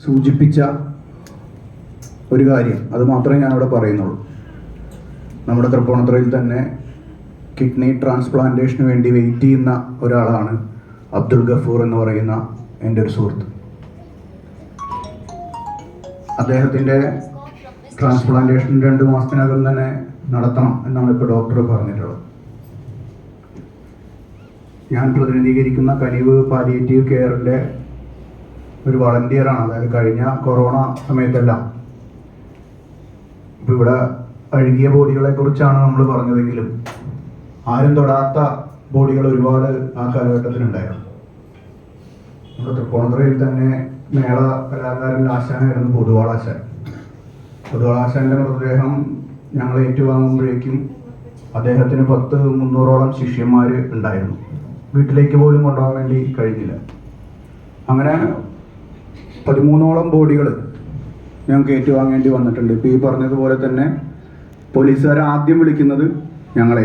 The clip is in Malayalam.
സൂചിപ്പിച്ച ഒരു കാര്യം, അത് മാത്രമേ ഞാനിവിടെ പറയുന്നുള്ളൂ. നമ്മുടെ തൃപ്പൂണിത്തുറയിൽ തന്നെ കിഡ്നി ട്രാൻസ്പ്ലാന്റേഷന് വേണ്ടി വെയിറ്റ് ചെയ്യുന്ന ഒരാളാണ് അബ്ദുൽ ഗഫൂർ എന്ന് പറയുന്ന എൻ്റെ ഒരു സുഹൃത്ത്. അദ്ദേഹത്തിൻ്റെ ട്രാൻസ്പ്ലാന്റേഷൻ 2 മാസത്തിനകം തന്നെ നടത്തണം എന്നാണ് ഇപ്പോൾ ഡോക്ടർ പറഞ്ഞിട്ടുള്ളത്. ഞാൻ പ്രതിനിധീകരിക്കുന്ന കനിവ് പാലിയേറ്റീവ് കെയറിൻ്റെ ഒരു വളണ്ടിയറാണ്. അതായത് കഴിഞ്ഞ കൊറോണ സമയത്തെല്ലാം ഇപ്പോൾ ഇവിടെ അഴുകിയ ബോഡികളെ കുറിച്ചാണ് നമ്മൾ പറഞ്ഞതെങ്കിലും ആരും തൊടാത്ത ബോഡികൾ ഒരുപാട് ആ കാലഘട്ടത്തിലുണ്ടായിരുന്നു. നമ്മുടെ തൃപ്പൂണിത്തുറയിൽ തന്നെ മേള കലാകാരൻ ആശാനായിരുന്നു പൊതുവാളാശാൻ. പൊതുവാളാശാൻ്റെ മൃതദേഹം ഞങ്ങൾ ഏറ്റുവാങ്ങുമ്പോഴേക്കും അദ്ദേഹത്തിന് 300ഓളം ശിഷ്യന്മാർ ഉണ്ടായിരുന്നു. വീട്ടിലേക്ക് പോലും കൊണ്ടുപോകാൻ വേണ്ടി കഴിഞ്ഞില്ല. അങ്ങനെ 13ഓളം ബോഡികൾ ഞങ്ങൾക്ക് ഏറ്റുവാങ്ങേണ്ടി വന്നിട്ടുണ്ട്. ഇപ്പോൾ ഈ പറഞ്ഞതുപോലെ തന്നെ പോലീസുകാർ ആദ്യം വിളിക്കുന്നത് ഞങ്ങളെ.